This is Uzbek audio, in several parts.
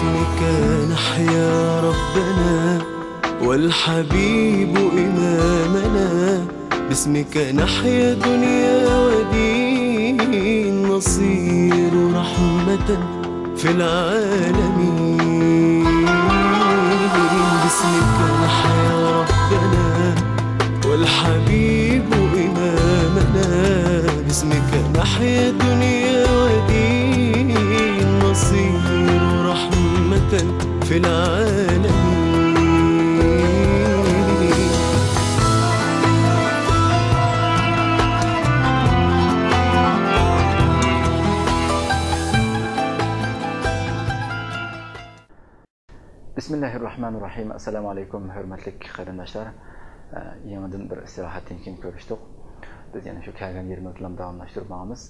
باسمك نحيا ربنا والحبيب إمامنا، باسمك نحيا دنيا ودين، نصير رحمة في العالمين. باسمك نحيا ربنا والحبيب إمامنا، باسمك نحيا دنيا ودين، نصير رحمة في العالمين. Bismillahirrahmanirrahim. Assalamu alaykum hurmatli qarindoshlar. Yangidan bir istirohatdan keyin ko'rishdik. Biz yana shu kelgan yerimiz bilan davomlashtirib boramiz.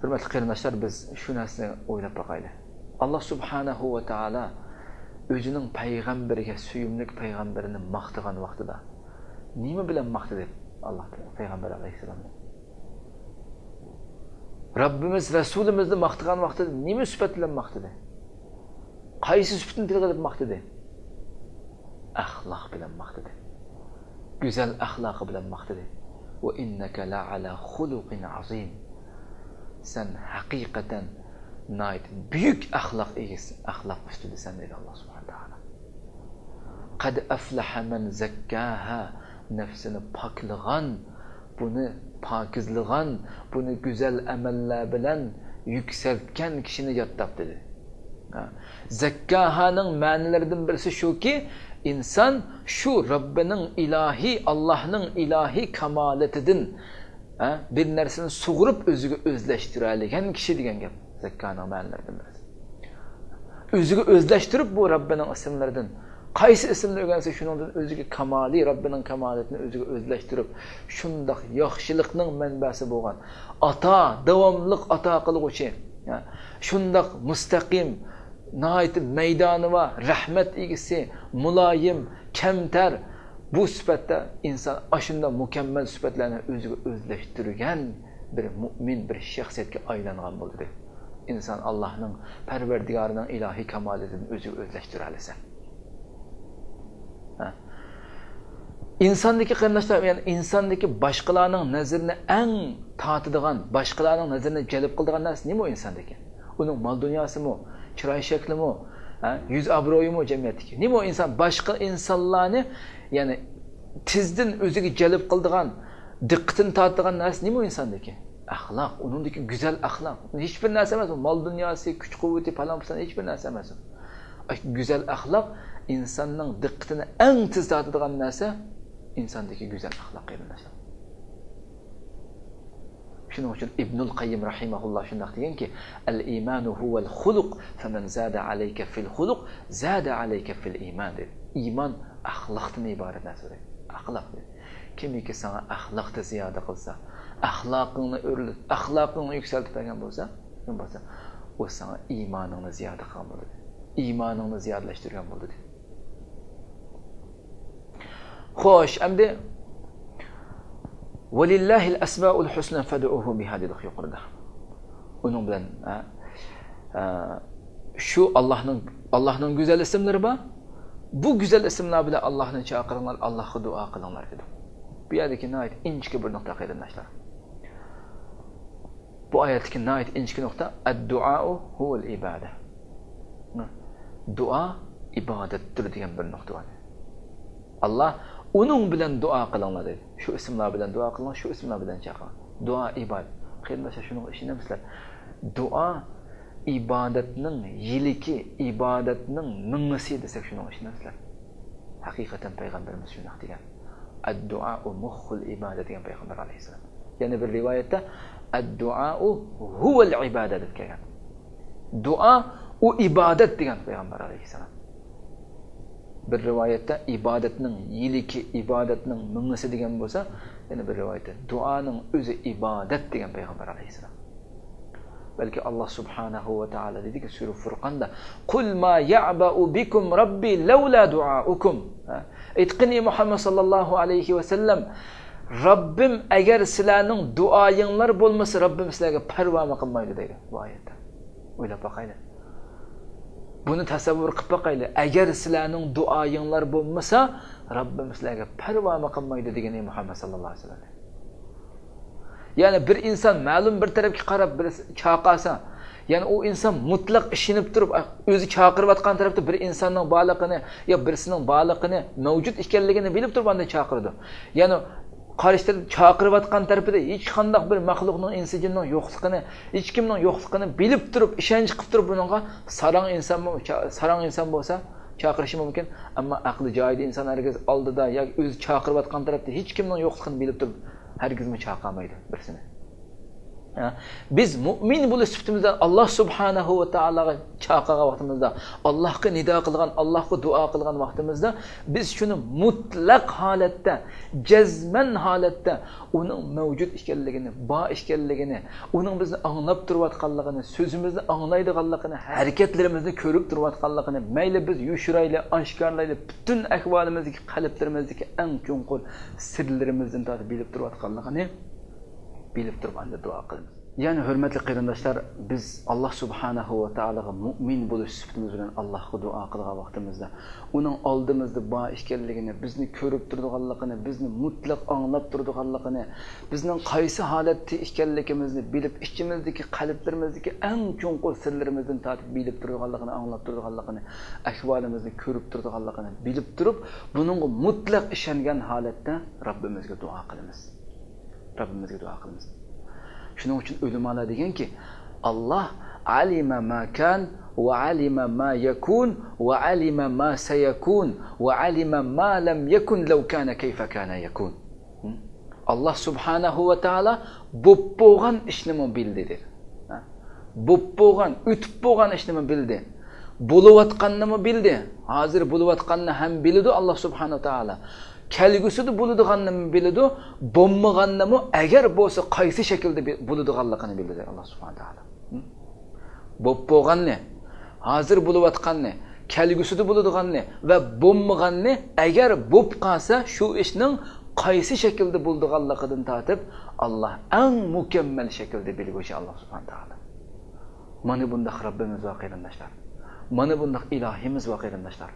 Hurmatli qarindoshlar, biz shu narsani o'ylab boqaylik. Alloh subhanahu va taolo o'zining payg'ambariga, suyumlik payg'ambarini maqtagan vaqtida nima bilan maqtadi? Alloh payg'ambar alayhisalomni. Rabbimiz rasulimizni maqtagan vaqtida nima sifat bilan maqtadi? Qaysi sifatni tilga maqtadi? Axloq bilan maqtadi. Go'zal axloqi bilan maqtadi. Va innaka la ala xuluqin azim. Sen haqiqatan nayt büyük axloq egisi, axloq ustidasan dedi Alloh subhanahu taolo. Qad aflaha man zakkaha, nafsini poklagan, buni pokizlagan, buni go'zal amallar bilan yuksaltgan kishini yottab dedi. Zakkahaning ma'nolaridan birisi shuki, inson shu Robbining ilahi, Allohning ilahi kamolatidan bir narsani sug'urib o'ziga o'zlashtira olgan kishi degan gap. Zakkaning ma'nolaridan birisi. O'ziga o'zlashtirib bu Robbining ismlaridan qaysi ismni o'rgansa shuningdan o'ziga kamoli, Robbining kamolatini o'ziga o'zlashtirib, shundoq yaxshilikning manbasi bo'lgan, ata, davomliq ata qiluvchi, shundoq mustaqim nəhayət meydanı var, rəhmət egisi, mulayim, kəmtər. Bu sifətdə insan aşında mükəmməl sifətlərini özünü özləşdirən bir mümin, bir şəxsiyyətə aylanğan buldu. İnsan Allah'ın pərverdigarının ilahi kamalətini özünü özləşdirəlisə. İnsandakı qardaşlar, yəni insandakı başqalarının nəzərinə ən tatıdığan, başqalarının nəzərinə cəlb qıldığan nəsə nə o insandakı? Onun mal dünyası mı? Çıray şekli mi? Yüz abroyu mu cemiyetdeki? Ne mi o insan? Başka insanlarını yani tizdin özüge celip kıldığan, dikkatini tarttıgan narsa ne mi o insandaki? Ahlak, onundaki güzel ahlak. Hiçbir narsa emez o. Mal dünyası, güç kuvveti falan filan hiçbir narsa emez o. Güzel ahlak, insanın dikkatini en tiz tarttıgan narsa insandaki güzel ahlak arkadaşlar. Şunun için İbnül Qayyim rahimahullah şundak degan ki, el-imanu huvel xuluq, femen zada aleyke fil xuluq, zada aleyke fil iman dedi. İman ahlaktan ibaret narsa dedi. Ahlak dedi. Kimiki sana ahlakta ziyade kılsa, ahlakını yükseltip bergen bolsa, o sana imanını ziyade kılgan boldu dedi. İmanını ziyadeleştirgen boldu dedi. Xoş, endi وَلِلَّهِ الْأَسْمَاءُ الْحُسْنَى فَدْعُوهُ بِهَا dedik yuqorida. Onun bilan şu Allah'ın güzel isimleri var. Bu güzel isimler bilan Allah'ın çağırınlar, Allah'a dua qilinglar dedik. Bu yerdeki nəhayət inchki bir nokta qarindoshlar. Bu oyatdagi nəhayət inchki nokta ad-du'a'u huval ibadah. Dua ibadatdir degan bir nokta var. Allah onun bilan dua qilinglar dedi. Şu isimlar bilan dua qiling, şu isimlar bilan chaqiring. Dua ibodat. Qarindoshlar shuni ishonamizlar. Dua ibodatning yiliki, ibodatning mingisi desak shuni ishonamizlar. Haqiqatan payg'ambarimiz shuni degan. Ad-dua'u mukhul ibodat degan payg'ambar alayhisalom. Yana bir rivoyatda ad-dua'u huval ibodat degan. Dua u ibodat degan payg'ambar alayhisalom. Bir rivayette ibadetin yiliki, ibadetin mingisi degan bo'lsa, yana bir rivayette duanın o'zi ibadet degan payg'ambar alayhisalom. Balki Allah subhanahu va taolo dedi-ki sura Furqonda, "Qul ma ya'ba'u bikum robbi laula du'aukum." Aytqini Muhammad sallallohu alayhi va sallam, Rabbim agar sizlarning duoyinglar bo'lmasa, Rabbim sizlarga parvo qilmaydi dedi bu oyatda. O'ylab boqaylik. Buni tasavvur qilib boqaylik. Agar sizlarning duoyinglar bo'lmasa, Rabbim sizlarga parvo qilmaydi degan Muhammad sallallohu alayhi vasallam. Ya'ni bir inson ma'lum bir tarafga qarab bir chaqasa, ya'ni u inson mutlaq ishinib turib, o'zi chaqirayotgan tarafda bir insonning borligini yo birisining borligini mavjud ekanligini bilib turib anda chaqirdi. Ya'ni qarishda chaqirayotgan tarafida hech qanday bir maxluqning insijinning yo'qligini, hech kimning yo'qligini bilib turib, ishonch qilib turib buningga sarang inson bo'lsa chaqirishi mumkin, ammo aqli joyida inson hargiz oldida yoki o'zi chaqirayotgan tarafda hech kimning yo'qligini bilib turib hargizmi chaqirmaydi birisini. Biz mu'min bo'lish sifatimizda Alloh subhanahu va taologa chaqirgan vaqtimizda, Allohga nido qilgan, Allohga duo qilgan vaqtimizda biz shuni mutlaq holatda, jazman holatda uning mavjud ekanligini, bor ekanligini, uning bizni anglab turayotganligini, so'zimizni anglaydiganligini, harakatlarimizni ko'rib turayotganligini, mayli biz yushurayli, oshkorlayli, butun ahvolimizdagi, qalblarimizdagi eng chunqur sirlarimizdan tortib bilib turayotganligini bilib turib anda duo qilamiz. Ya'ni hurmatli qarindoshlar, biz Alloh subhanahu va taologa mu'min bo'lish sifatimiz bilan Allohga duo qilgan vaqtimizda, uning oldimizda bor ekanligini, bizni ko'rib turganligini, bizni mutlaq anglab turganligini, bizning qaysi holatda ekanligimizni bilib, ichimizdagi, qalblarimizdagi eng chunqur sirlarimizdan tortib bilib turganligini, anglab turganligini, ahvolimizni ko'rib turganligini bilib turib, buning mutlaq ishongan holatda Rabbimizga duo qilamiz. Rabbimizga duo qilamiz. Shuning uchun ulamolar deganki, Alloh alima ma kan va alima ma yakun va alima ma sayakun va alima ma lam yakun law kana kayfa kana yakun. Alloh subhanahu va taolo bo'lib bo'lgan ishni bildi der. Bo'lib bo'lgan, o'tib bo'lgan ishni bildi. Bo'layotganini bildi. Hozir bo'layotganini ham biladi Alloh subhanahu va taolo. Kelgusida bo'ladiganini biladi, bo'lmaganini agar bo'lsa qaysi shaklda bo'ladiganligini biladi Alloh subhanahu taolo. Bo'lib bo'lganni, hozir bo'layotganni, kelgusida bo'ladiganni va bo'lmaganni agar bo'lib qolsa, shu ishning qaysi shaklda bo'ladiganligidan tortib Alloh eng mukammal shaklda bilguvchi Alloh subhanahu taolo. Mana bunday Rabbimiz va qarindoshlar. Mana bunday ilohimiz va qarindoshlar.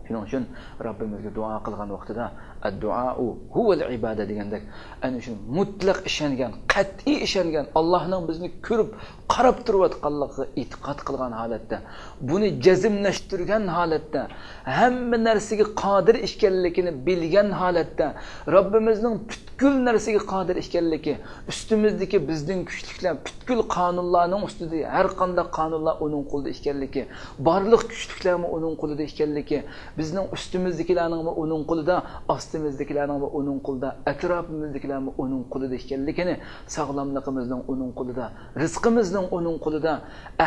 Shuning uchun Rabbimizga duo qilgan vaqtida ad-duo huval ibodat degandek, ana shu mutlaq ishongan, qat'iy ishongan, Allohning bizni ko'rib, qarab turayotganligiga e'tiqod qilgan holatda, buni jazmlashtirgan holatda, hamma narsaga qodir ekanligini bilgan holatda, Rabbimizning butkul narsaga qodir ekanligi, ustimizdagi bizning kuchliklar, butkul qonunlarning ustida har qanday qonunlar uning qo'lida ekanligi, barliq kuchliklarmi uning qo'lida ekanligi, bizning ustimizdagilarning uning qo'lida, ostimizdagilarning uning qo'lida, atrofimizdagilarning uning qo'lida ekanligini, sog'lomligimizning uning qo'lida, rizqimizning uning qo'lida,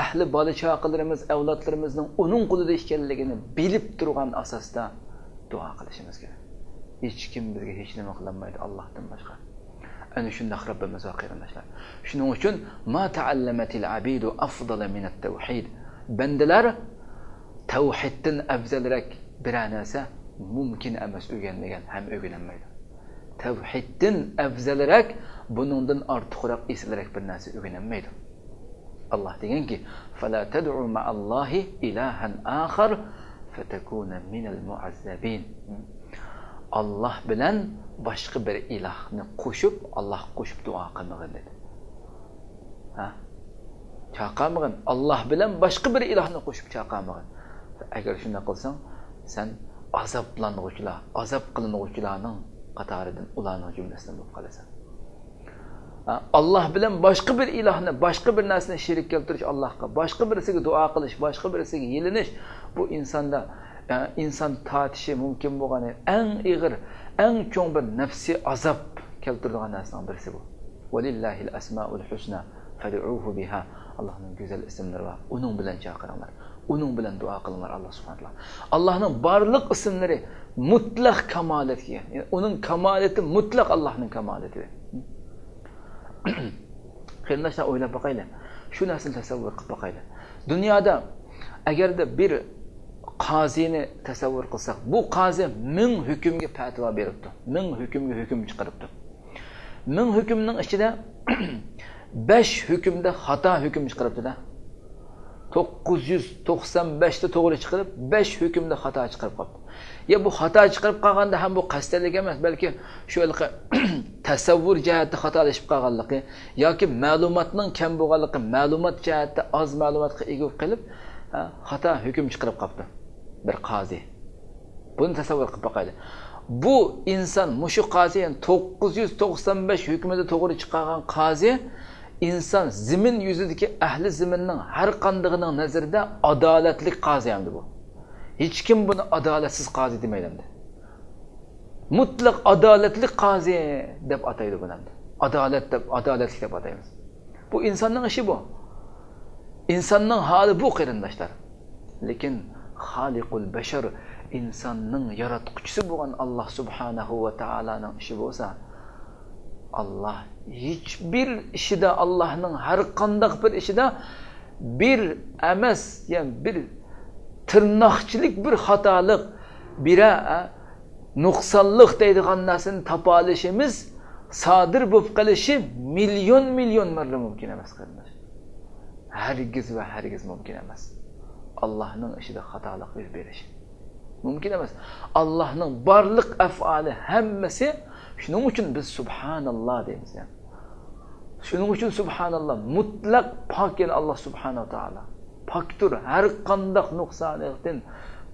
ahli bola chaqalarimiz, avlodlarimizning uning qo'lida ekanligini bilib turgan asosda duo qilishimiz kerak. Hech kim bizga hech nima qilolmaydi Allohdan boshqa. Ana shunday Rabbimiz va qarindoshlar. Shuning uchun ma ta'allamatil abidu afdala min at-tauhid. Bandalar tavhiddan afzalroq bir narsa mumkin emas o'rganmagan ham o'rganolmaydi. Tavhiddan afzalroq buningdan ortiqroq eslroq bir narsa o'rganolmaydi. Allah deganki, "Fala tad'u ma'allahi ilahan akhar fatakuna minal mu'azzabin." Allah bilan boshqa bir ilohni qo'shib, Alloh qo'shib duo qilmag'in dedi. Chaqirmag'in. Allah bilan boshqa bir ilohni qo'shib chaqirmag'in. Agar shunday qilsang, sen azoblanuvchilar, azob qilinuvchilarning qatoridan ularning jumlasidan bo'lib qolasan. Allah bilan boshqa bir ilohni, boshqa bir narsani shirik keltirish Allohga, boshqa birisiga duo qilish, boshqa birisiga yelinish bu insonda inson tatishi mumkin bo'lgan eng ig'ir, eng cho'ng bir nafsi azob keltiradigan narsaning birisi bu. Valillahil asmaul husna fad'uhu biha. Allohning go'zal ismlari va uning bilan chaqiringlar. Uning bilan duo qilinglar Alloh subhanahu va taolo. Allohning barliq ismlari mutlaq kamolatga, ya'ni uning kamolati mutlaq Allohning kamolati. Qarindoshlar o'ylab boqaylik. Shu narsani tasavvur qilib boqaylik. Dunyoda agarda bir qozini tasavvur qilsak, bu qozi 1000 hukmga fatvo beribdi. 1000 hukmga hukm chiqaribdi. 1000 hukmning ichida 5 hukmda xato hukm chiqaribdi-da. 995 ta to'g'ri chiqarib, 5 hukmda xato chiqarib qoldi. Ya bu xato chiqarib qolganda ham bu qasdlik emas, balki shu tasavvur jihatda xatolashib qolganligi yoki ma'lumotning kam bo'lganligi, ma'lumot jihatda oz ma'lumotga ega qilib, xato hukm chiqarib qoldi bir qozi. Buni tasavvur qilib boqaylik. Bu inson mushu qozi 995 hukmida to'g'ri chiqqan qozi inson zimin yuzidagi ahli ziminning har qandig'ining nazarida adolatli qozi hamdi bu. Hech kim buni adolatsiz qozi demaydi. Mutlaq adolatli qozi deb ataydi buni. Adolatli deb ataymiz. Bu insonning ishi bu. İnsanның hali bu qarindoshlar. Lekin xaliqul bashar insonning yaratquchisi bo'lgan Alloh subhanahu va taolaning ishi bo'lsa, Allah hech bir ishida Allohning har qanday bir ishida bir emas, yani bir tırnaqchilik, bir xatolik, bir nuqsonlik deydigan narsani topa olishimiz, sodir bo'lib qolishi million marra mumkin emas qarindosh. Hergiz ve hergiz mümkün emas. Allah'ın işide hatalık yüz beriş. Mümkün emas. Allah'ın barlık efali hemmesi, şunun için biz Subhanallah deyimiz yani. Şunun için Subhanallah mutlak pak yani Allah Subhanahu Teala. Paktır her kandak noksanlıktan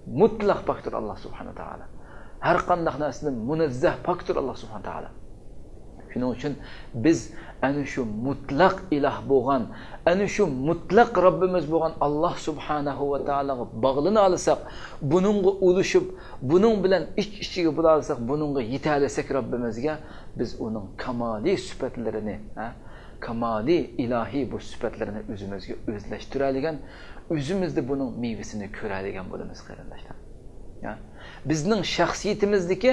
mutlak paktır Allah Subhanahu Teala. Her kandak nesinin münezzeh paktır Allah Subhanahu Teala. Şunun için biz ana şu mutlaq ilah bo'lgan, ana şu mutlaq Rabbimiz bo'lgan Allah Subhanahu va taolaga bog'lana olsak, buningga ulashib, buning bilan ich-ichiga bo'la olsak, buningga yeta olsak Rabbimizga, biz uning kamoliy sifatlarini, kamoliy ilahiy bu sifatlarini o'zimizga o'zlashtira olgan, o'zimizda buning mevasini ko'ra olgan bo'lamiz qarindoshlar. Ya, bizning shaxsiyatimizdagi,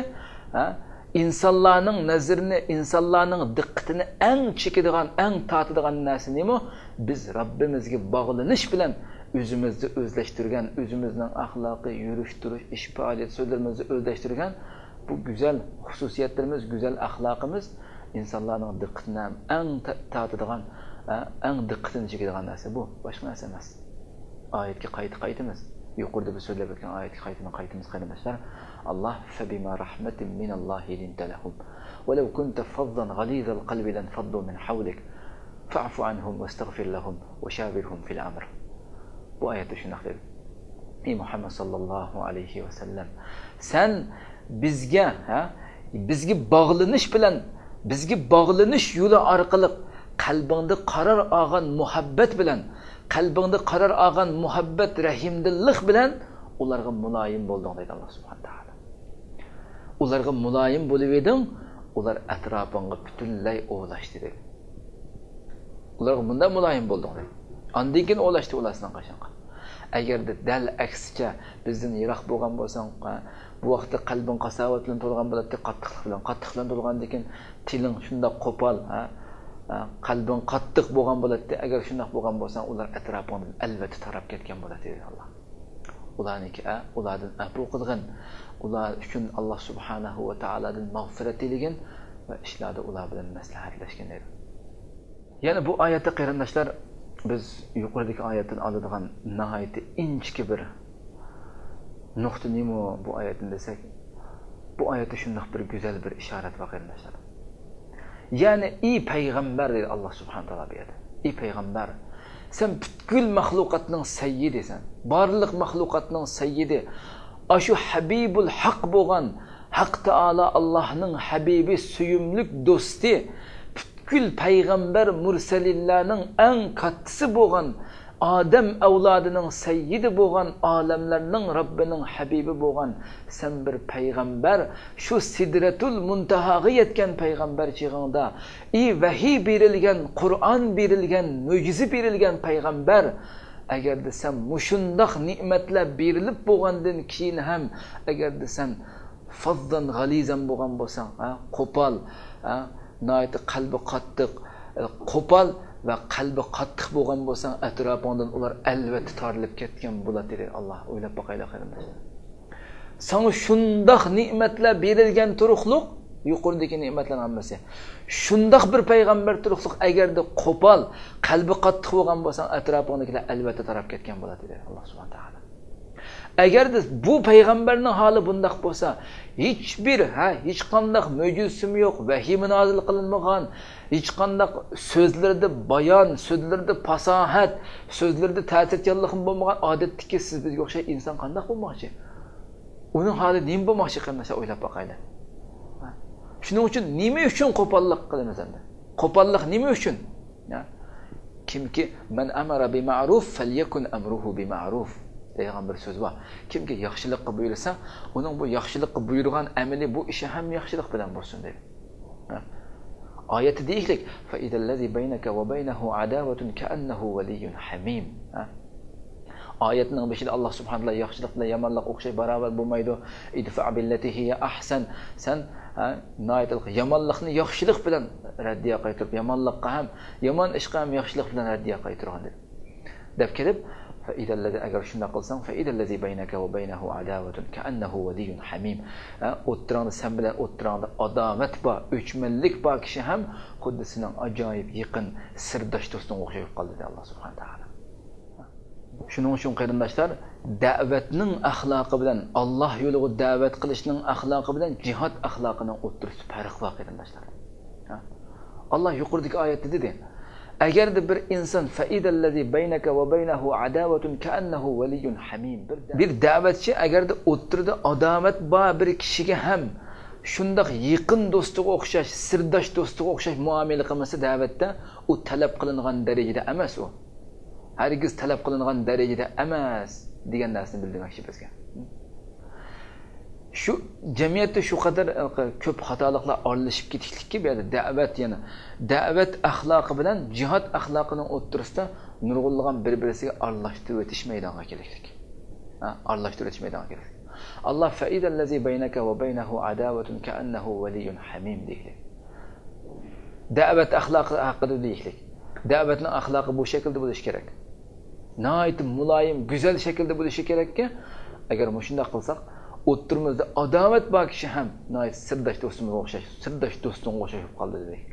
İnsanların nazarini, insanların diqqatini eng çekadigan, eng tatadigan narsa nima? Biz Rabbimizga bog'lanish bilan o'zimizni o'zlashtirgan, o'zimizning axloqiy yurish, turish, ish faoliyat so'zlarimizni o'zlashtirgan bu go'zal xususiyatlarimiz, go'zal axloqimiz insonlarning diqqatini eng tatadigan, eng diqqatini chekadigan narsa bu, boshqa narsa emas. Oyatga qaytimiz. Yuqorida biz so'zlab o'tgan oyatga qaytimiz qarindoshlar. Allah فبما رحمة من الله لنت لهم ولو كنت فظا غليظ القلب لانفضوا من حولك فاعف عنهم واستغفر لهم وشاورهم في الأمر. Bu ayette şunu dedi. Ey Muhammed sallallahu aleyhi ve sellem, sen bizga bağlanış bilan, bizga bağlanış yo'li orqali qalbingda qarar olgan muhabbat bilan, qalbingda qarar olgan muhabbat rahimdillik bilan ularga muloyim bo'lding dedi Allah subhanahu taala. Ularga muloyim bo'lib eding, ular atrofingga butunlay o'lashdi dedi. Ularga bunda muloyim bo'lding dedi. Ondan keyin o'lashdi ulardan qachonqa. Agarda dal aksicha bizdan yiroq bo'lgan bo'lsang, bu vaqtda qalbing qasovat bilan to'lgan bo'ladi, qattiqlik bilan to'lgandan keyin tiling shunda qo'pol, qalbing qattiq bo'lgan bo'ladi. Agar shunday bo'lgan bo'lsa, ular atrofingdan albatta tarab ketgan bo'ladi dedi Alloh. Ulardan afu qilgan, ular uchun Allah subhanahu va taoladan mag'firat tilagan va ishlarda ular bilan maslahatlashgan edi. Yana bu oyatda qarindoshlar, biz yuqoridagi oyatdan oladigan nihoyatda inchki bir nuqta nima bu oyatni desak, bu oyatda shunday bir go'zal bir ishorat va qarindoshlar. Ya'ni ey payg'ambar dedi Allah subhanahu taolo bu yerda. Ey payg'ambar, sen butkul maxluqotning sayyidisan. Barliq maxluqotning sayyidi. Ashu Habibul Haq bo'lgan, Haq Taala Allohning habibi, suyumlik do'sti, butkul payg'ambar mursalillarning eng kattasi bo'lgan, Adam avlodining sayyidi bo'lgan, olamlarning Robbining habibi bo'lgan sen bir payg'ambar, shu Sidratul Muntahoga yetgan payg'ambar chig'ingda, vahiy berilgan, Qur'on berilgan, mo'jiza berilgan payg'ambar, agarda sen mushundoq ne'matlar berilib bo'lgandan keyin ham agarda sen fazzan g'alizan bo'lgan bo'lsang, qo'pol, noyat qalbi qattiq, qo'pol va qalbi qattiq bo'lgan bo'lsang, atrofingdan ular albatta torilib ketgan bo'ladi dedi Alloh. O'ylab boqaylik qarindoshlar. Sana shundoq ne'matlar berilgan turuqliq, yuqoridagi ne'matlarning hammasi. Shundoq bir payg'ambar turuqliq agarda qo'pol, qalbi qattiq bo'lgan bo'lsa, atrofingdagilar albatta tarab ketgan bo'ladi dedi Alloh subhanahu taolo. Agarda bu payg'ambarning holi bundoq bo'lsa, hech qanday mo'jizasi yo'q, vahiy nozil qilinmagan, hech qanday so'zlarda bayon, so'zlarda fasohat, so'zlarda ta'sirchanlik bo'lmagan odatdagi siz bizga o'xshash inson qanday bo'lmoqchi? Uning holi nima bo'lmoqchi qilmasa o'ylab boqaylik. Shuning uchun nima uchun qo'pollik qilamiz endi? Qo'pollik nima uchun? Kimki man amara bi ma'ruf falyakun amruhu bi ma'ruf degan bir so'z bor. Kimki yaxshilik qilib buyursa, uning bu yaxshilik qilib buyurgan amali bu ishi ham yaxshilik bilan bo'lsin dedi. Oyatda deylik: "Fa idallazi baynaka va baynahu adawatun ka'annahu waliyyun hamim." Oyatning beshida Alloh subhanahu va taolo yaxshilik bilan yomonlik o'xshay barobar bo'lmaydi. Idfa billati hiya ahsan. Sen yomonlikni yaxshilik bilan raddiya qaytarib, yomonlikqa ham, yomon ishqa ham yaxshilik bilan raddiya qaytargan dedi. Deb kelib, fa idallazi agar shunday qilsang, fa idallazi baynaka va baynahu adawatun ka'annahu waliyyun hamim. O'ttiranda sen bilan o'ttiranda adomat bor, o'chmanlik bor kishi ham xuddi sening ajoyib yaqin sirdosh do'sting o'xshayib qoldi dedi Alloh subhanahu va taolo. Shuning uchun qarindoshlar, da'vatning axloqi bilan Alloh yo'liga da'vat qilishning axloqi bilan jihad axloqining o'rtasida farq bor qarindoshlar. Alloh yuqoridagi oyatda dedi: agarda bir inson faidallazi baynaka va baynahu adawatun ka'annahu waliyyun hamim. Bir da'vatchi agarda o'rtada adomat bor bir kishiga ham shundoq yaqin do'stiga o'xshash, sirdosh do'stiga o'xshash muomala qilmasa da'vatda, u talab qilingan darajada emas u. Hargiz talab qilingan darajada emas degan narsani bildirmoqchi bizga. Shu jamiyatda shu qadar ko'p xatoliklar aralashib ketishlikka bu yerda da'vat, yana da'vat axloqi bilan jihad axloqining o'rtasida nurg'unlagan bir-birisiga aralashtirib o'tish maydoniga keraklik. Aralashtirib o'tish maydoniga keraklik. Alloh faidallazi baynaka va baynahu adawatun ka'annahu waliyyun hamim deydi. Da'vat axloqi haqida deylik. Da'vatning axloqi bu shaklda bo'lishi kerak. Nayt muloyim, go'zal shaklda bo'lishi kerakki, agar mana shunday qilsak, o'ttirmizda adomat bor kishi ham nayt sirdosh do'stimga o'xshash, sirdosh do'stimga o'xshab qoldi dedik.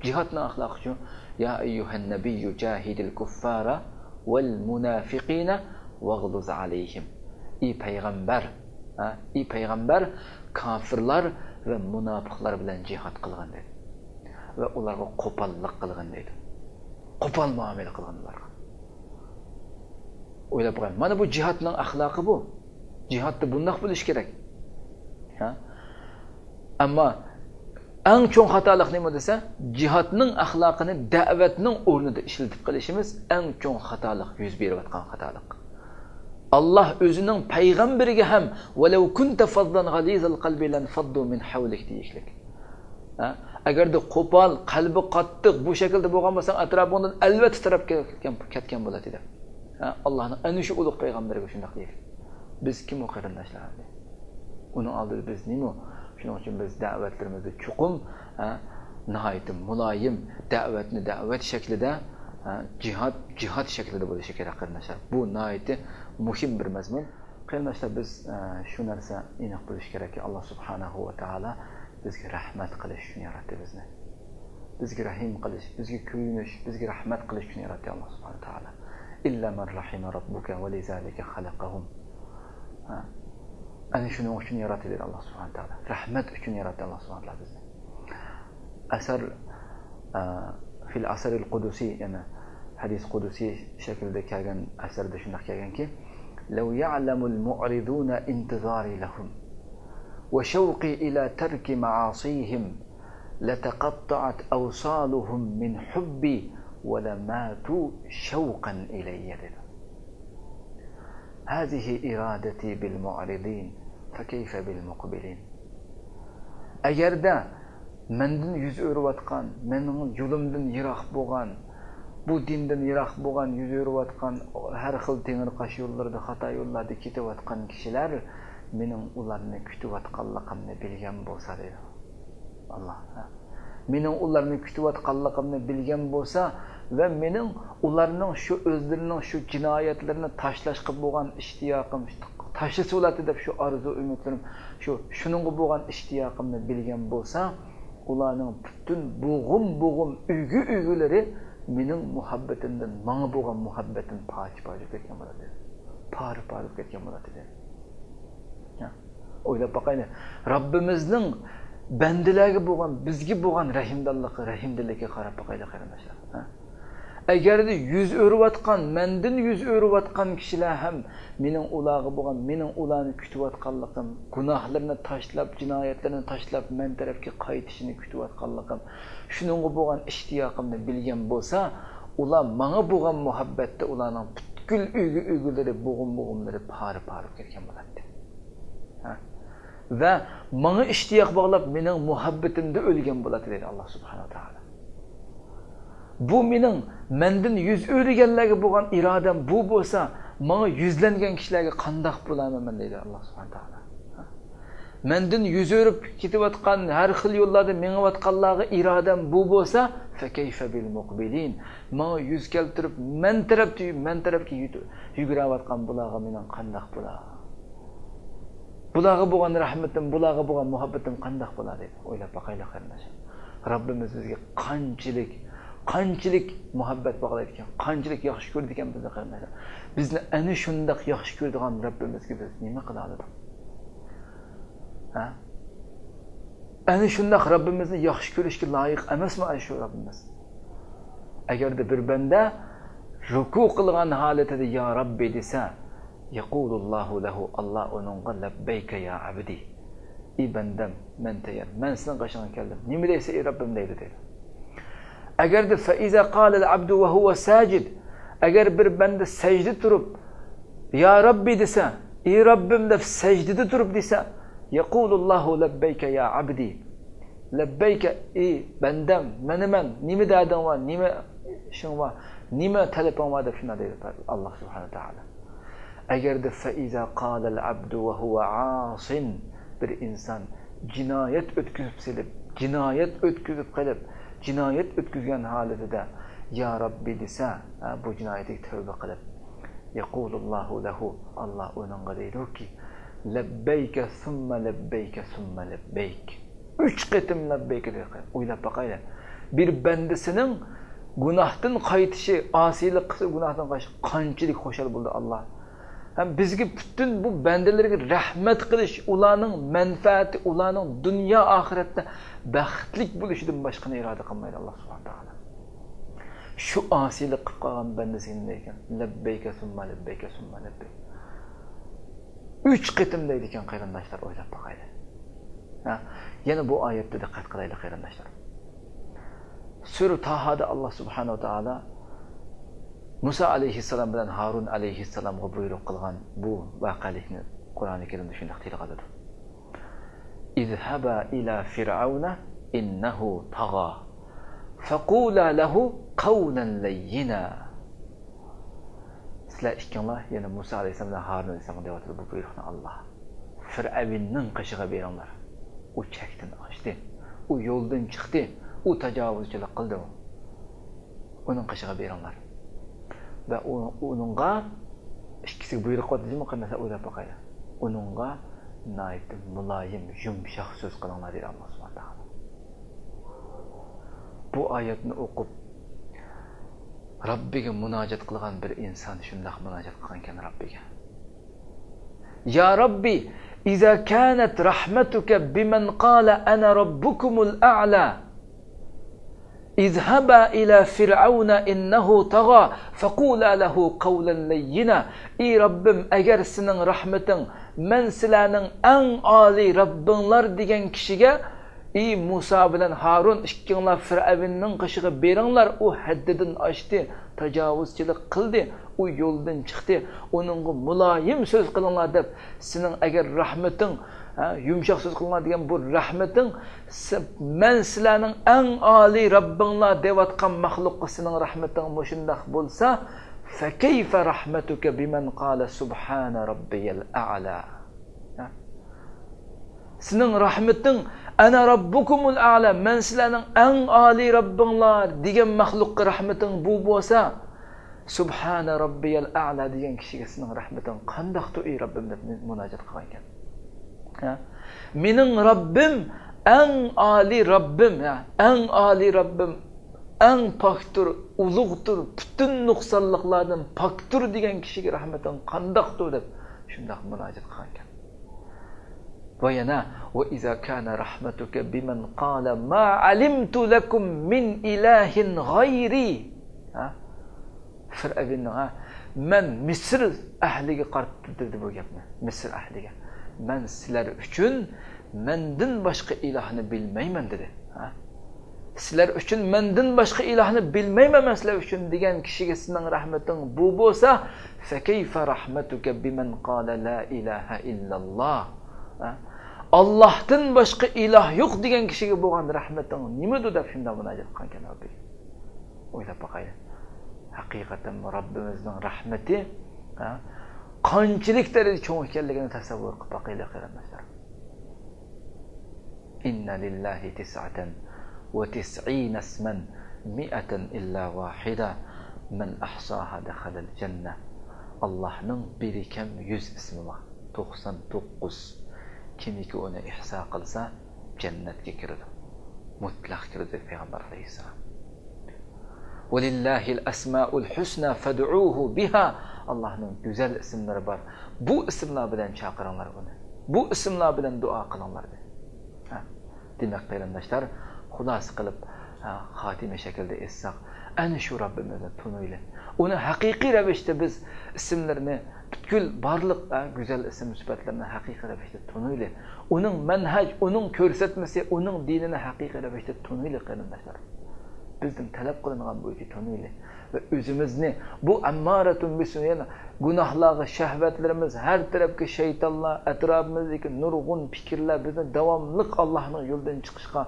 Jihadning axloqi uchun ya ayyuhan nabiyyu jahidil kuffara wal munafiqina waghluz alayhim. Ey payg'ambar, kofirlar va munofiqlar bilan jihad qilgan dedi. Va ularga qo'pollik qilgan dedi. Qo'pol muomala qilganlar. O'ylab qo'ying. Mana bu jihadning axloqi bu. Jihadda bundoq bo'lish kerak. Ammo eng cho'ng xatolik nima desa, jihadning axloqini da'vatning o'rnida ishlatib qilishimiz eng cho'ng xatolik, yuz berayotgan xatolik. Alloh o'zining payg'ambariga ham "Walau kunta faddan ghalizal qalbi lan faddu min hawlik" deyishlik. Agarda qo'pol, qalbi qattiq bu shaklda bo'lgan bo'lsa, atrofingdan albatta taraf ketgan bo'ladi dedi. Allohning ana shu ulug' payg'ambariga shunday deydi. Biz kim qarindoshlar? Uning oldida biz nima? Shuning uchun biz da'vatlarimizda chuqum, nihoyat muloyim da'vatni da'vat shaklida, jihad shaklida bo'lishi kerak qarindoshlar. Bu nihoyat muhim bir mazmun. Qarindoshlar, biz shu narsa aniq bo'lishi kerakki, Alloh subhanahu va taolo bizga rahmat qilish uchun yaratdi bizni. Bizga rahim qilish, bizga kuyinish, bizga rahmat qilish uchun yaratdi Alloh subhanahu va taolo. İlla man rahima rabbuka va lizalika xalaqahum. Ana shuning uchun yaratdi dedi Alloh subhanahu va taolo. Rahmat uchun yaratdi Alloh subhanahu va taolo bizni. Asar fil asar al-qudusi, yana hadis qudusi shaklida kelgan asarda shunday kelganki, "Law ya'lamu al-mu'riduna intizari lahum wa shawqi ila tarki ma'asihim lataqatta'at awsaluhum min hubbi wa lamatu shawqan ilayya." هذه إرادتي بالمعرضين فكيف بالمقبلين. Agarda mendan yuz o'rayotgan, mening yo'limdan yiroq bo'lgan, bu dindan yiroq bo'lgan, yuz o'rayotgan, har xil tengirqash yo'llarda, xato yo'llarda ketayotgan kishilar mening ularni kutayotganligimni bilgan bo'lsa dedi. Alloh. Mening ularni kutayotganligimni bilgan bo'lsa va mening ularning shu o'zlarining shu jinoyatlarini tashlashga bo'lgan ishtiyoqim, tashlasa bo'ladi deb shu orzu umidlarim, shuningga bo'lgan ishtiyoqimni bilgan bo'lsa, ularning butun bo'g'im uygulari mening muhabbatimdan, menga bo'lgan muhabbatim parcha ketgan bo'ladi. Pari ketgan bo'ladi. O'ylab boqaylik. Robbimizning bandalarga bo'lgan, bizga bo'lgan rahimdilligi qarab boqaylik qarindoshlar. Agarda yuz o'riyotgan, mendan yuz o'riyotgan kishilar ham mening ularga bo'lgan, mening ularni kutayotganligim, gunohlarini tashlab, jinoyatlarini tashlab men tarafga qaytishini kutayotganligim, shuningga bo'lgan ishtiyoqimni bilgan bo'lsa, ular menga bo'lgan muhabbatda ularning butkul uygulari, bo'g'imlari pari ketgan bo'ladi. Va menga ishtiyoq bog'lab mening muhabbatimda o'lgan bo'ladi dedi Alloh subhanahu va taolo. Bu mening mendan yuz o'rganlarga bo'lgan irodam bu bo'lsa, menga yuzlangan kishilarga qandoq bo'laman deydi Alloh subhanahu va taolo. Mendan yuz o'rib ketayotgan har xil yo'llarda mengayotganlarga irodam bu bo'lsa, fa kayfa bil muqbilin. Menga yuz keltirib, men tarafga yugurayotgan bularga mening qandoq bo'ladi? Bularga bo'lgan rahmatim, bularga bo'lgan muhabbatim qandoq bo'ladi deb o'ylab boqaylik qarindoshlar. Robbimiz bizga qanchalik muhabbat bog'laydigan, qanchalik yaxshi ko'radigan bizni qarindoshlar. Bizni ana shundoq yaxshi ko'radigan Robbimizga biz nima qila oldik? Ana shundoq Robbimizni yaxshi ko'rishga loyiq emasmi shu Robbimiz? Agarda bir banda ruku qilgan holatida ya Robbi desa, yaqulullohu lahu, Alloh uningga labbayka ya abdi. Bandam, men tayyor, men sening qashingga keldim. Nima deysa, ey Robbim deydi. Agarda fa iza qala al-abdu wa huwa sajid, agar bir banda sajda turib ya Robbi desa, ey Robbim deb sajdada turib desa, yaqulullohu labbayka ya abdi. Labbayka ey bandam, men nima dading va nima ishing va nima talabing va deb shuna deydi Alloh subhanahu va taolo. Agarda fa iza qala al-abdu wa huwa asin, bir inson jinoyat o'tkazib qilib, jinoyat o'tkazgan holatida ya Robbi desa, bu jinoyatga tavba qilib, yaqulullohu lahu, Alloh uningga deydi-ki, labbayka summa labbayka summa labbayk. 3 qatim labbayka deydi. O'ylab boqaylik. Bir bandasining gunohdan qaytishi, osiylik qilsa gunohdan qaytishi qanchalik xo'shal bo'ldi Alloh. Ham bizga butun bu bandalarga rahmat qilish, ularning manfaati, ularning dunyo oxiratda baxtlik bo'lishidan boshqani iroda qilmaydi Alloh subhanahu va taolo. Shu osiylik qilib qolgan bandasining ekan, labbayka summa labbayka summa labbayk. 3 qatim deydi ekan qarindoshlar, o'ylab boqaylik. Yana bu oyatda diqqat qilaylik qarindoshlar. Sura Tahoda Alloh subhanahu va taolo Musa alayhissalom bilan Harun alayhissalomga buyruq qilgan bu voqelikni Qur'oni Karimda shunday tilg'adi. İzhaba ila fir'auna innahu tagha faqula lahu qawlan layyina. Sizlar ikkinlar, ya'ni Musa alayhissalom bilan Harun alayhissalom deyotdi bu buyruqni Alloh. Fir'avnning qishig'iga beringlar. U chakdan oshdi, u yo'ldan chiqdi, u tajovuzchilik qildi. Uning qishig'iga beringlar. Va uningga ikkisiga buyruq qildi-mi, qanday o'ylab boqaylik. Uningga nayt muloyim, yumshoq so'z qilinglar dedi Alloh subhanahu va taolo. Bu oyatni o'qib Robbiga munojat qilgan bir inson shunday munojat qilgan ekan Robbiga. Ya Robbi, iza kanat rahmatuka biman qala ana robbukumul a'la, izhaba ila fir'auna innahu tagha faqula lahu qawlan layyina. Ey Robbim, agar sening rahmating men sizlarning eng oliy Robbinglar degan kishiga, ey Musa bilan Harun ikkinglar Fir'avnning qishig'iga beringlar, u haddidan oshdi, tajovuzchilik qildi, u yo'ldan chiqdi, uningga muloyim so'z qilinglar deb, sening agar rahmating, yumshoq so'z qilinglar degan bu rahmating, men sizlarning eng oliy Robbinglar deyotgan maxluqqa sening rahmating mushundaq bo'lsa, fa kayfa rahmatuka biman qala subhana robbiyal a'la. Sening rahmating ana robbukumul a'la, men sizlarning eng oliy Robbinglar degan maxluqqa rahmating bu bo'lsa, Subhana robbiyal a'la degan kishiga sizning rahmating qandoqdir ey Robbim deb munojat qilgan ekan. Ha? Mening Robbim eng oliy Robbim, eng oliy Robbim, eng pokdir, ulug'dir, butun nuqsonliklardan pokdir degan kishiga rahmating qandoqdir deb shundoq munojat qilgan ekan. Va yana va iza kana rahmatuka biman qala ma alimtu lakum min ilahin g'ayri. Ha? Fir'avnga men Misr ahliga qarab dedi bu gapni. Misr ahliga. Men sizlar uchun mendan boshqa ilohni bilmayman dedi. Ha? Sizlar uchun mendan boshqa ilohni bilmayman sizlar uchun degan kishiga sizning rahmating bu bo'lsa, fa kayfa rahmatuka biman qala la ilaha illalloh. Ha? Allohdan boshqa iloh yo'q degan kishiga bo'lgan rahmating nimadir deb shunda munojat qilgan Robbi. O'ylab boqaylik. Haqiqatan Robbimizning rahmati qanchalik darajada cho'ng ekanligini tasavvur qilib boqaylik qarindoshlar. Inna lillahi 99 isman 100 illa wahida man ahsaha dakhala al-janna. Allohning berikam 100 ismi bor. 99 kimiki uni ihso qilsa jannatga kiradi. Mutlaq kiradi payg'ambar alayhisalom. Walillahi al-asmaul husna fad'uuhu biha. Allohning go'zal ismlari bor. Bu ismlar bilan chaqiringlar uni. Bu ismlar bilan duo qilinglar dedi. Demak qarindoshlar, xulos qilib xotima shaklda essak, ana shu Robbimizni tunaylik. Uni haqiqiy ravishda biz ismlarini butkul barliq go'zal ism sifatlarini haqiqiy ravishda tunaylik. Uning manhaj, uning ko'rsatmasi, uning dinini haqiqiy ravishda tunaylik qarindoshlar. Bizden talab qilingan bo'yicha tunaylik va o'zimizni bu ammaratun bisuyan gunohlarga, shahvatlarimiz, har tarafga shaytonlar, atrofimizdagi nurg'un fikrlar bizni davomli Allohning yo'lidan chiqishga,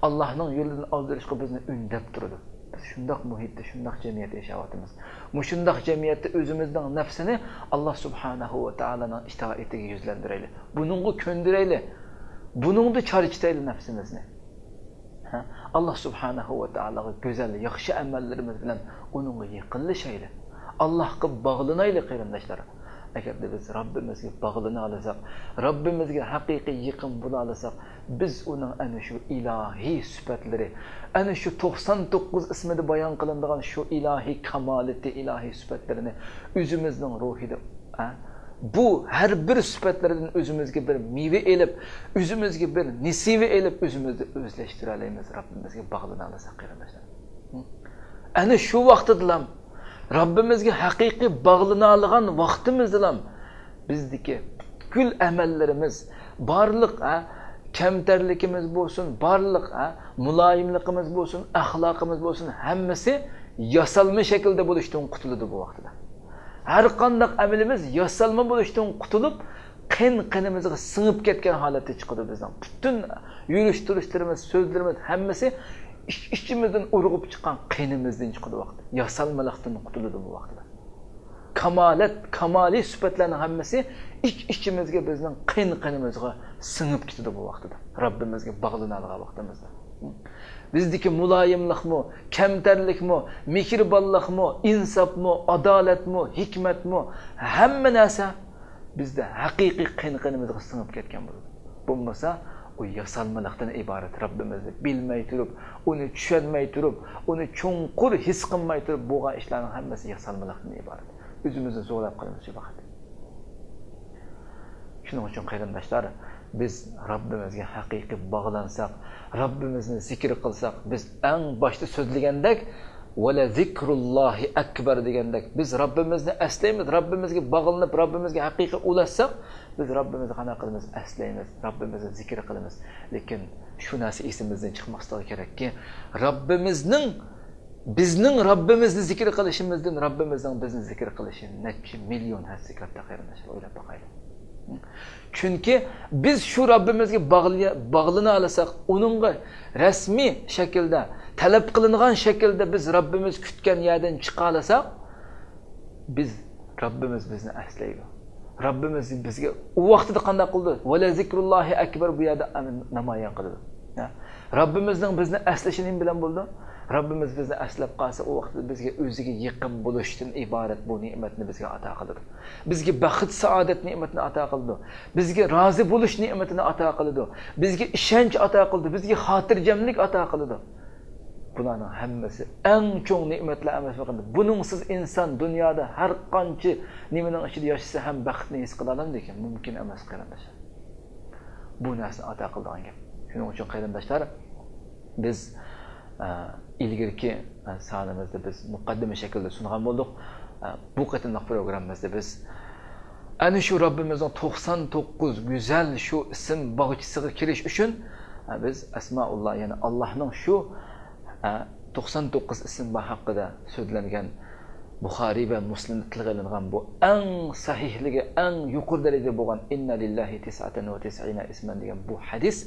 Allohning yo'lidan oldirishga bizni undab turadi. Biz shundoq muhitda, shundoq jamiyatda yashayapmiz. Mushundoq jamiyatda o'zimizning nafsini Alloh subhanahu va taolaning itoatiga yuzlantiraylik. Buningga ko'ndiraylik. Buningda chorchitaylik nafsimizni. Allah subhanahu va taolaga go'zal, yaxshi amallarimiz bilan uningga yaqinlashaylik. Allohga bog'lanaylik qarindoshlar. Agar biz Robbimizga bog'lana olsak, Robbimizga haqiqiy yaqin bo'la olsak, biz uning ana shu ilohiy sifatlari, ana shu 99 ismida bayon qilinadigan shu ilohiy kamolati, ilohiy sifatlarini o'zimizning ruhida bu her bir sifatlardan o'zimizga bir meva elib, o'zimizga bir nisiva elib, o'zimizni o'zlashtira olamiz, Robbimizga bog'lana olsak qarindoshlar. Ana shu vaqtda Robbimizga haqiqiy bog'lana olgan vaqtimizda bizdagi kul amallarimiz, barliq kamtarligimiz bo'lsin, barliq muloyimligimiz bo'lsin, axloqimiz bo'lsin, hammasi yasalma shaklda bo'lishdan qutuladi bu vaqtda. Her qanday amelimiz yasalma bo'lishdan qutulib, qinimizga singib ketgan holatda chiqadi bizdan. Bütün yurish-turishlarimiz, so'zlarimiz hammasi ishimizdan urg'ib chiqqan qinimizdan chiqadi vaqt. Yasalmalikdan qutuladi bu vaqtda. Kamalat, kamaliy sifatlarning hammasi ishimizga bizning qinimizga singib ketadi bu vaqtda. Robbimizga bog'lanadigan vaqtimizda. Bizdeki mulayimlikmi, kamtarlikmi, mehribonlikmi, insofmi, adolatmi, hikmatmi, hamma narsa bizda haqiqiy qinimizga singib ketgan bo'ladi. Bo'lmasa, u yasalmalikdan iborat. Robbimizni bilmay turib, uni tushunmay turib, uni cho'nqur his qilmay turib bo'lgan ishlarning hammasi yasalmalikdan iborat. O'zimizni zo'rlab qilamiz shu vaqt. Shuning uchun qarindoshlar, biz Robbimizga haqiqiy bog'lansak, Robbimizni zikr qilsak, biz eng boshda so'zlagandek wala zikrullohi akbar degandek biz Robbimizni aslaymiz, Robbimizga bog'lanib, Robbimizga haqiqiy ulashsak, biz Robbimizni qana qilamiz, aslaymiz, Robbimizni zikr qilamiz. Lekin shu narsa esimizdan chiqmasligi kerakki, bizning Robbimizni zikr qilishimizdan Robbimizning bizni zikr qilishi necha million hassa katta qarindoshlar, o'ylab boqaylik. Chunki biz shu Robbimizga bog'lana olsak, uningga rasmiy shaklda, talab qilingan shaklda biz Robbimiz kutgan yerdan chiqa olsak, biz Robbimiz bizni aslaydi. Robbimiz bizga u vaqtida qanday qildi? Wala zikrullohi akbar bu yerda namoyon qildi. Robbimizning bizni aslashini bilan bo'ldi. Rabbimiz bizni aslab qolsa, o vaqtda bizga o'ziga yaqin bo'lishdan iborat bu ne'matni bizga ato qiladi. Bizga baxt, saodat ne'matini ato qildi. Bizga rozi bo'lish ne'matini ato qildi. Bizga ishonch ato qildi, bizga xotirjamlik ato qildi. Bularning hammasi eng cho'ng ne'matlar emas faqat. Buningsiz inson dunyoda har qancha nimaning ichida yashasa ham baxtni his qila oladi ekan, mumkin emas qarindoshlar. Bu narsani ato qilgan gap. Shuning uchun qarindoshlar, biz ilgirki sonimizda biz muqaddima shaklda sungan bo'ldik. Bu qatimliq programmamizda biz ana shu Robbimizning 99 go'zal shu ism bog'chisiga kirish uchun biz asmaulloh, ya'ni Allohning shu 99 ism haqida so'zlangan Buxoriy va Muslimda tilga olingan bu eng sahihligi, eng yuqori darajada bo'lgan inna lillahi 99 isman degan bu hadis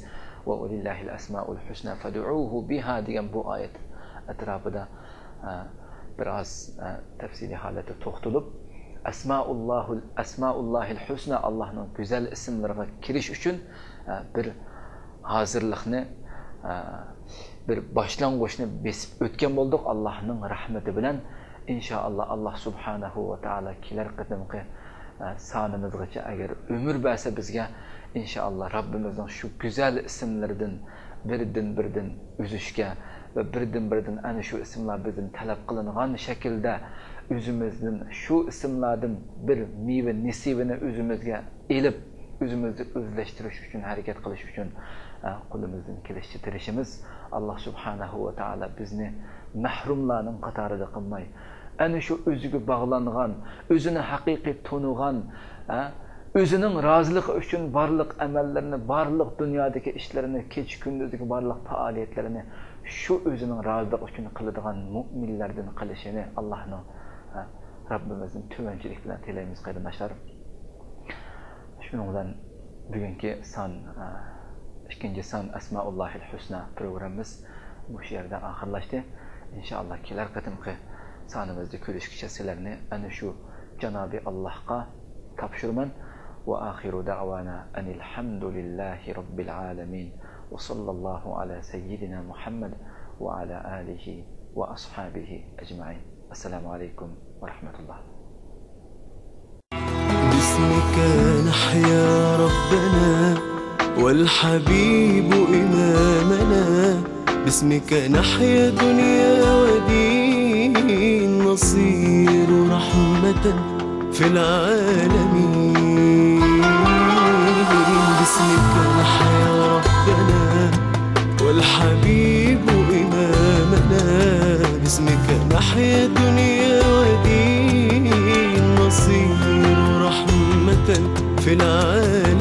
va ulillahil asmaul husna fad'uuhu biha degan bu oyat atrofida biroz tafsiliy holatda to'xtalib, asmaullahil husna, Allohning go'zal ismlariga kirish uchun bir hozirlikni, bir boshlang'ishni besib o'tgan bo'ldik. Allohning rahmati bilan inshaalloh Allah subhanahu va taolo kelar qadimgi sonimizgacha agar umr bersa bizga inshaalloh Rabbimizning shu go'zal ismlaridan birdan uzishga va birdan ana shu ismlar bizdan talab qilingan shaklda o'zimizdan shu ismlardan bir meva nisibini o'zimizga elib, o'zimizni o'zlashtirish uchun harakat qilish uchun qo'limizdan kelishicha tirishimiz. Allah subhanahu va taolo bizni mahrumlarning qatorida qilmay, ana shu o'ziga bog'langan, o'zini haqiqiy tonigan, o'zining roziligi uchun barliq amallarini, barliq dunyodagi ishlarini, kech kunduzgi barliq faoliyatlarini shu o'zining roziligi uchun qiladigan mu'minlardan qilishini Allohning, Rabbimizning tuvanchilik bilan tilaymiz qarindoshlar. Shuning bilan bugungi ikkinchi son Asmaullahil husna programmamiz bu yerda oxirlashdi. İnşallah kelar qatimqi sonimizda ko'rishgacha sizlarni ana shu Janobi Allohga topshiraman. Va axiru da'wana anil hamdulillahi robbil alamin va sallallohu ala sayyidina Muhammad va ala alihi va ashabihi ajma'in. Assalomu alaykum va rahmatulloh. باسمك نحيا ربنا والحبيب إمامنا، باسمك نحيا دنيا ودين، نصير رحمة في العالمين. باسمك نحيا ربنا والحبيب إمامنا، باسمك نحيا دنيا ودين، نصير رحمة في العالمين.